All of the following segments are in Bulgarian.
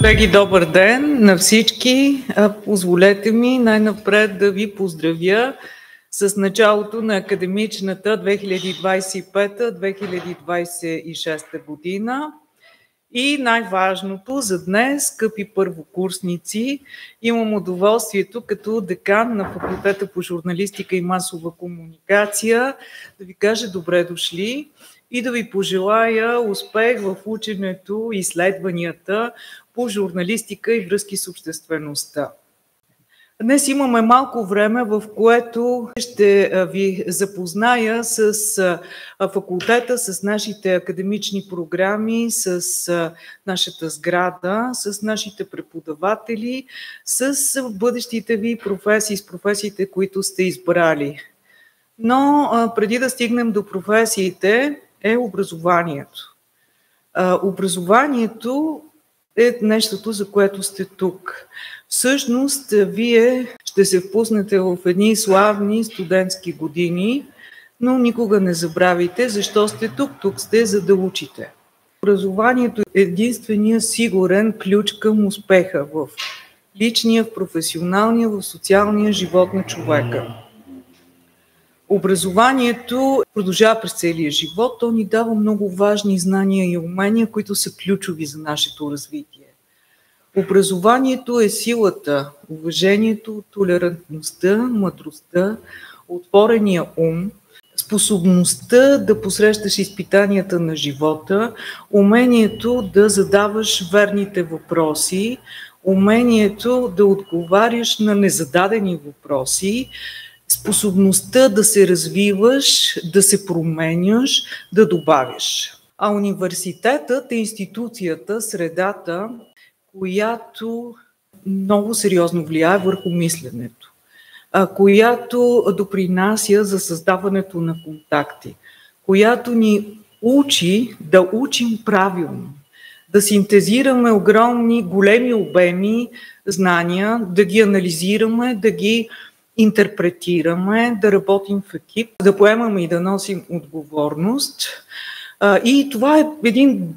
Колеги, добър ден на всички! Позволете ми най-напред да ви поздравя с началото на академичната 2025-2026 година. И най-важното за днес, скъпи първокурсници, имам удоволствието като декан на факултета по журналистика и масова комуникация да ви кажа добре дошли и да ви пожелая успех в ученето и изследванията по журналистика и връзки с обществеността. Днес имаме малко време, в което ще ви запозная с факултета, с нашите академични програми, с нашата сграда, с нашите преподаватели, с бъдещите ви професии, с професиите, които сте избрали. Но преди да стигнем до професиите е образованието. Образованието е нещото, за което сте тук. Всъщност, вие ще се впуснете в едни славни студентски години, но никога не забравяйте защо сте тук. Тук сте, за да учите. Образованието е единствения сигурен ключ към успеха в личния, в професионалния, в социалния живот на човека. Образованието продължава през целия живот. То ни дава много важни знания и умения, които са ключови за нашето развитие. Образованието е силата, уважението, толерантността, мъдростта, отворения ум, способността да посрещаш изпитанията на живота, умението да задаваш верните въпроси, умението да отговаряш на незададени въпроси, способността да се развиваш, да се променяш, да добавяш. А университетът е институцията, средата, която много сериозно влияе върху мисленето, която допринася за създаването на контакти, която ни учи да учим правилно, да синтезираме огромни, големи обеми знания, да ги анализираме, да ги интерпретираме, да работим в екип, да поемаме и да носим отговорност. И това е един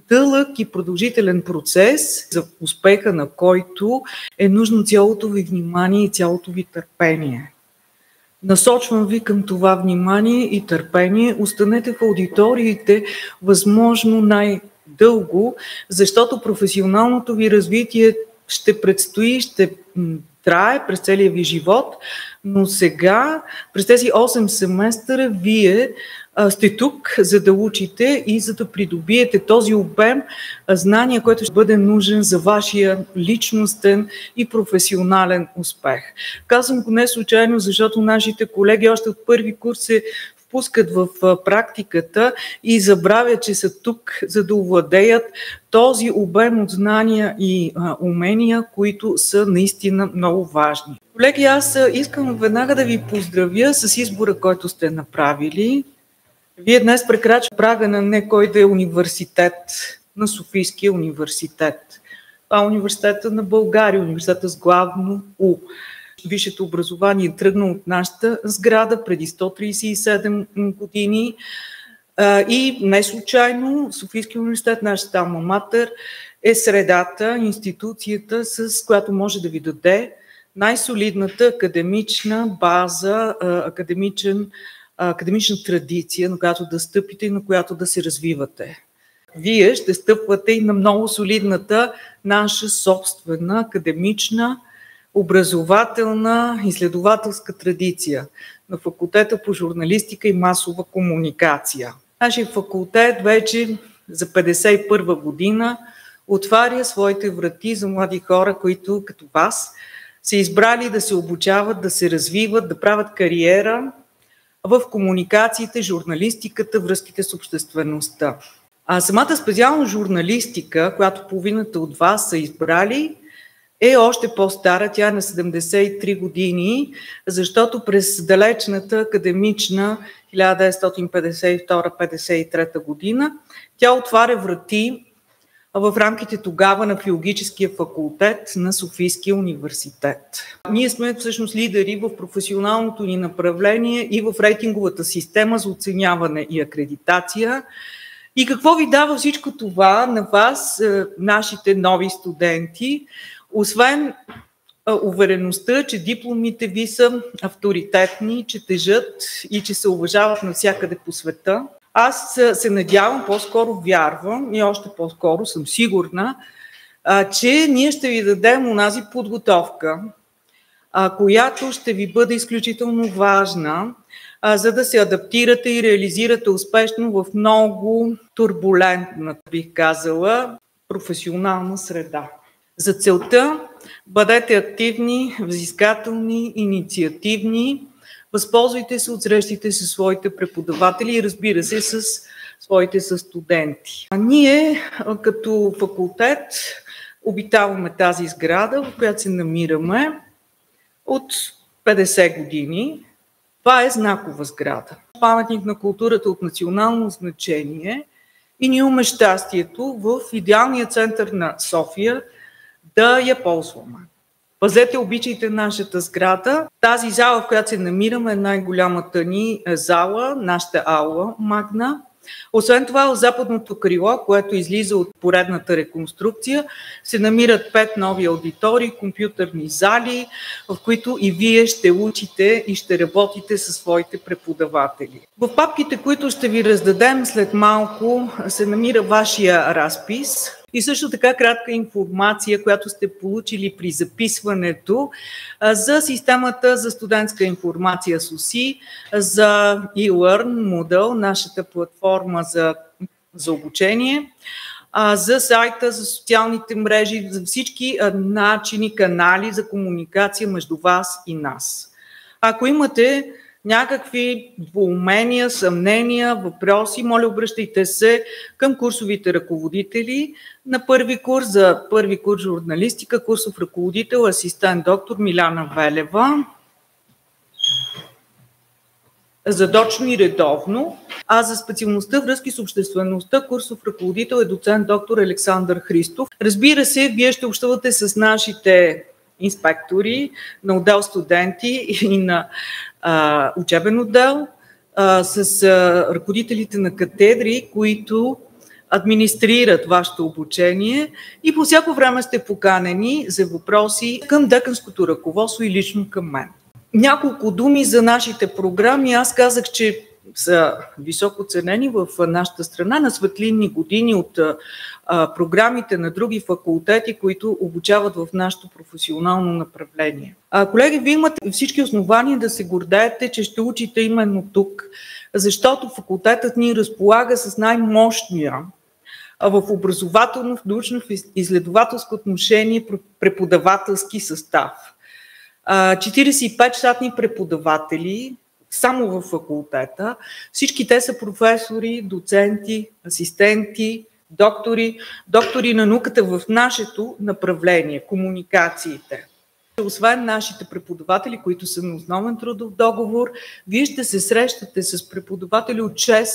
дълъг и продължителен процес, за успеха на който е нужно цялото ви внимание и цялото ви търпение. Насочвам ви към това внимание и търпение. Останете в аудиториите възможно най-дълго, защото професионалното ви развитие ще предстои, ще трае през целия ви живот, но сега, през тези 8 семестъра, вие сте тук, за да учите и за да придобиете този обем знания, който ще бъде нужен за вашия личностен и професионален успех. Казвам го не случайно, защото нашите колеги още от първи курс се впускат в практиката и забравят, че са тук, за да овладеят този обем от знания и умения, които са наистина много важни. Колеги, аз искам веднага да ви поздравя с избора, който сте направили. Вие днес прекрачвате прага на не кой да е университет, на Софийския университет. Това е университета на България, университета с главно У. Висшето образование тръгна от нашата сграда преди 137 години и не случайно Софийския университет, нашата алма матер, е средата, институцията, с която може да ви даде най-солидната академична база, академична традиция, на която да стъпите и на която да се развивате. Вие ще стъпвате и на много солидната наша собствена академична, образователна, изследователска традиция на факултета по журналистика и масова комуникация. Нашия факултет вече за 51 година отваря своите врати за млади хора, които като вас са избрали да се обучават, да се развиват, да правят кариера в комуникациите, журналистиката, връзките с обществеността. А самата специална журналистика, която половината от вас са избрали, е още по-стара. Тя е на 73 години, защото през далечната академична 1952-53 година тя отваря врати в рамките тогава на филологическия факултет на Софийския университет. Ние сме всъщност лидери в професионалното ни направление и в рейтинговата система за оценяване и акредитация. И какво ви дава всичко това на вас, нашите нови студенти, освен увереността, че дипломите ви са авторитетни, че тежат и че се уважават навсякъде по света. Аз се надявам, по-скоро вярвам и още по-скоро съм сигурна, че ние ще ви дадем онази подготовка, която ще ви бъде изключително важна, за да се адаптирате и реализирате успешно в много турбулентна, бих казала, професионална среда. За целта бъдете активни, взискателни, инициативни, възползвайте се от срещите със своите преподаватели и, разбира се, с своите студенти. Ние като факултет обитаваме тази сграда, в която се намираме от 50 години. Това е знакова сграда. Паметник на културата от национално значение и ние имаме щастието в идеалния център на София да я ползваме. Пазете, обичайте нашата сграда. Тази зала, в която се намираме, е най-голямата ни зала, нашата аула Магна. Освен това, в западното крило, което излиза от поредната реконструкция, се намират 5 нови аудитории, компютърни зали, в които и вие ще учите и ще работите със своите преподаватели. В папките, които ще ви раздадем след малко, се намира вашия разпис и също така кратка информация, която сте получили при записването за системата за студентска информация СУСИ, за eLearn Moodle, нашата платформа за обучение, за сайта, за социалните мрежи, за всички начини, канали за комуникация между вас и нас. Ако имате някакви двоумения, съмнения, въпроси, моля, обръщайте се към курсовите ръководители на първи курс, за първи курс журналистика, курсов ръководител, асистент доктор Миляна Велева, задочно и редовно, а за специалността връзки с обществеността, курсов ръководител е доцент доктор Александър Христов. Разбира се, вие ще общувате с нашите инспектори на отдел студенти и на учебен отдел, с ръководителите на катедри, които администрират вашето обучение и по всяко време сте поканени за въпроси към деканското ръководство и лично към мен. Няколко думи за нашите програми. Аз казах, че са високо ценени в нашата страна на светлинни години от програмите на други факултети, които обучават в нашето професионално направление. Колеги, вие имате всички основания да се гордеете, че ще учите именно тук, защото факултетът ни разполага с най-мощния в образователно, в научно-изследователско отношение преподавателски състав. 45 щатни преподаватели само в факултета. Всички те са професори, доценти, асистенти, доктори на науката в нашето направление, комуникациите. Освен нашите преподаватели, които са на основен трудов договор, вие ще се срещате с преподаватели от 6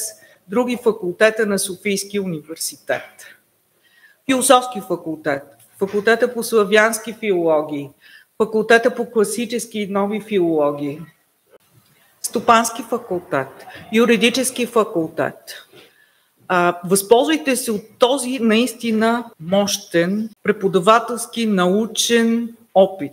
други факултета на Софийския университет. Философски факултет, факултета по славянски филологии, факултета по класически и нови филологии, стопански факултет, юридически факултет. Възползвайте се от този наистина мощен преподавателски научен опит.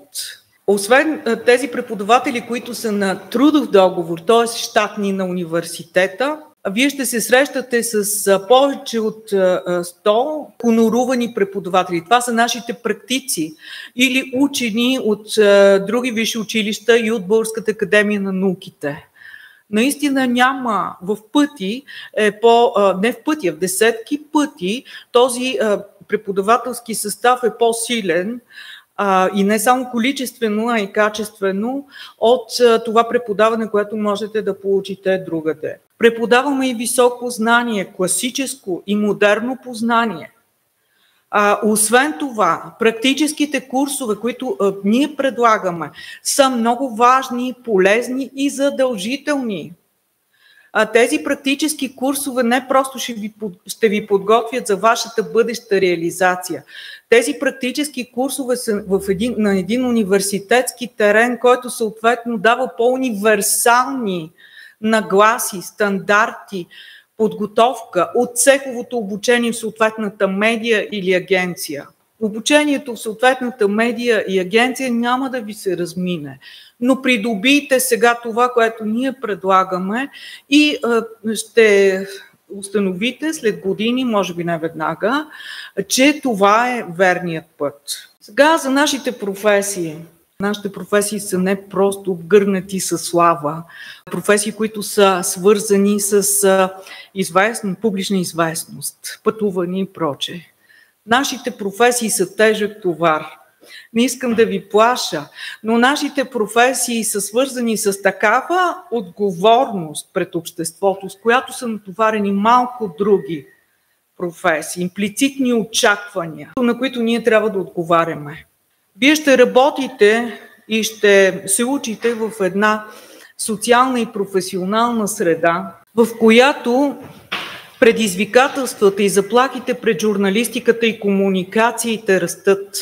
Освен тези преподаватели, които са на трудов договор, т.е. щатни на университета, вие ще се срещате с повече от 100 хонорувани преподаватели. Това са нашите практици или учени от други висши училища и от Българската академия на науките. Наистина няма в пъти, не в пъти, а в десетки пъти този преподавателски състав е по-силен и не само количествено, а и качествено от това преподаване, което можете да получите другаде. Преподаваме и високо знание, класическо и модерно познание. Освен това, практическите курсове, които ние предлагаме, са много важни, полезни и задължителни. Тези практически курсове не просто ще ви подготвят за вашата бъдеща реализация. Тези практически курсове са на един университетски терен, който съответно дава по-универсални нагласи, стандарти подготовка от цеховото обучение в съответната медия или агенция. Обучението в съответната медия и агенция няма да ви се размине, но придобийте сега това, което ние предлагаме и ще установите след години, може би не веднага, че това е верният път. Сега за нашите професии. Нашите професии са не просто обгърнати със слава, професии, които са свързани с публична известност, пътувания и прочее. Нашите професии са тежък товар. Не искам да ви плаша, но нашите професии са свързани с такава отговорност пред обществото, с която са натоварени малко други професии, имплицитни очаквания, на които ние трябва да отговаряме. Вие ще работите и ще се учите в една социална и професионална среда, в която предизвикателствата и заплахите пред журналистиката и комуникациите растат.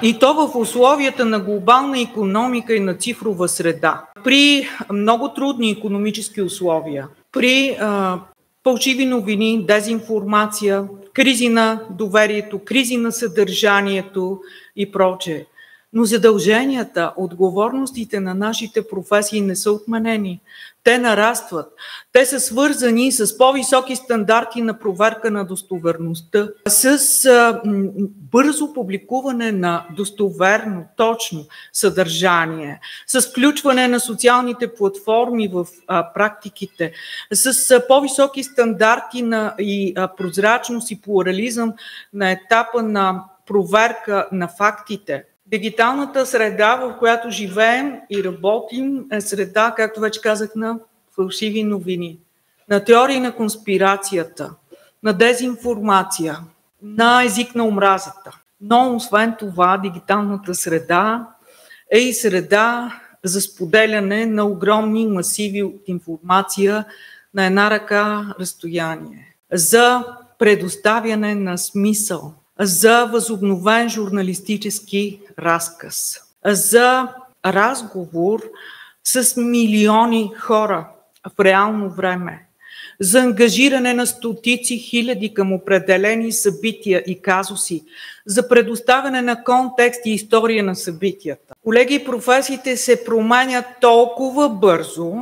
И то в условията на глобална икономика и на цифрова среда. При много трудни икономически условия, при фалшиви новини, дезинформация, кризи на доверието, кризи на съдържанието и прочее. Но задълженията, отговорностите на нашите професии не са отменени. Те нарастват. Те са свързани с по-високи стандарти на проверка на достоверността, с бързо публикуване на достоверно, точно съдържание, с включване на социалните платформи в практиките, с по-високи стандарти и прозрачност и плурализъм на етапа на проверка на фактите. Дигиталната среда, в която живеем и работим, е среда, както вече казах, на фалшиви новини, на теории на конспирацията, на дезинформация, на език на омразата. Но освен това, дигиталната среда е и среда за споделяне на огромни масиви от информация на една ръка разстояние, за предоставяне на смисъл, за възобновен журналистически разказ, за разговор с милиони хора в реално време, за ангажиране на стотици хиляди към определени събития и казуси, за предоставяне на контекст и история на събитията. Колеги, професиите се променят толкова бързо,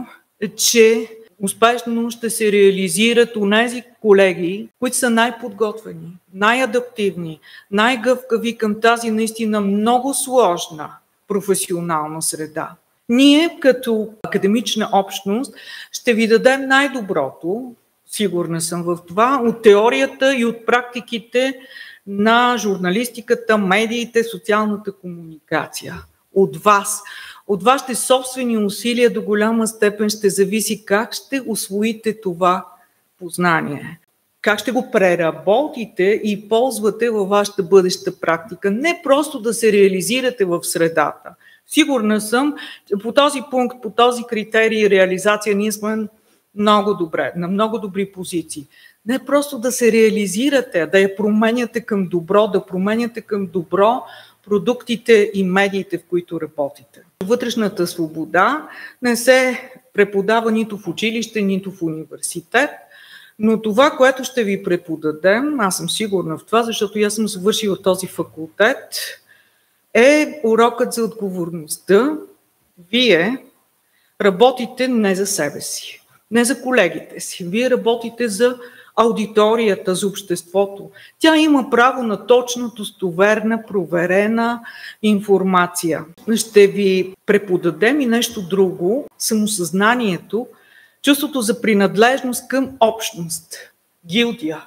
че успешно ще се реализират онези колеги, които са най-подготвени, най-адаптивни, най-гъвкави към тази наистина много сложна професионална среда. Ние като академична общност ще ви дадем най-доброто, сигурна съм в това, от теорията и от практиките на журналистиката, медиите, социалната комуникация. От вас. От вашите собствени усилия до голяма степен ще зависи как ще усвоите това познание. Как ще го преработите и ползвате във вашата бъдеща практика. Не просто да се реализирате в средата. Сигурна съм, че по този пункт, по този критерий реализация ние сме много добре, на много добри позиции. Не просто да се реализирате, да я променяте към добро, да променяте към добро продуктите и медиите, в които работите. Вътрешната свобода не се преподава нито в училище, нито в университет, но това, което ще ви преподадем, аз съм сигурна в това, защото аз съм завършила този факултет, е урокът за отговорността. Вие работите не за себе си, не за колегите си. Вие работите за аудиторията, за обществото. Тя има право на точно, достоверна, проверена информация. Ще ви преподадем и нещо друго, самосъзнанието, чувството за принадлежност към общност, гилдия.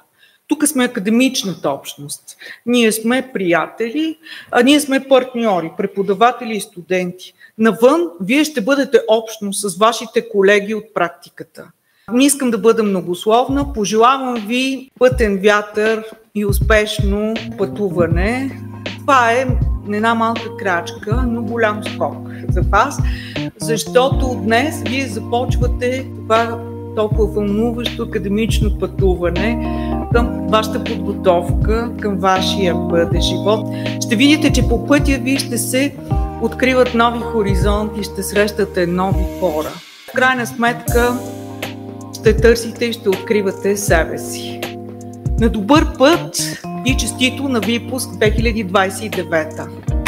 Тук сме академичната общност. Ние сме приятели, а ние сме партньори, преподаватели и студенти. Навън вие ще бъдете общност с вашите колеги от практиката. Не искам да бъда многословна, пожелавам ви пътен вятър и успешно пътуване. Това е една малка крачка, но голям скок за вас, защото днес вие започвате това толкова вълнуващо академично пътуване към вашата подготовка, към вашия бъдещ живот. Ще видите, че по пътя ви ще се откриват нови хоризонти, ще срещате нови хора. В крайна сметка, ще търсите и ще откривате себе си. На добър път и честито на Випуск 2029!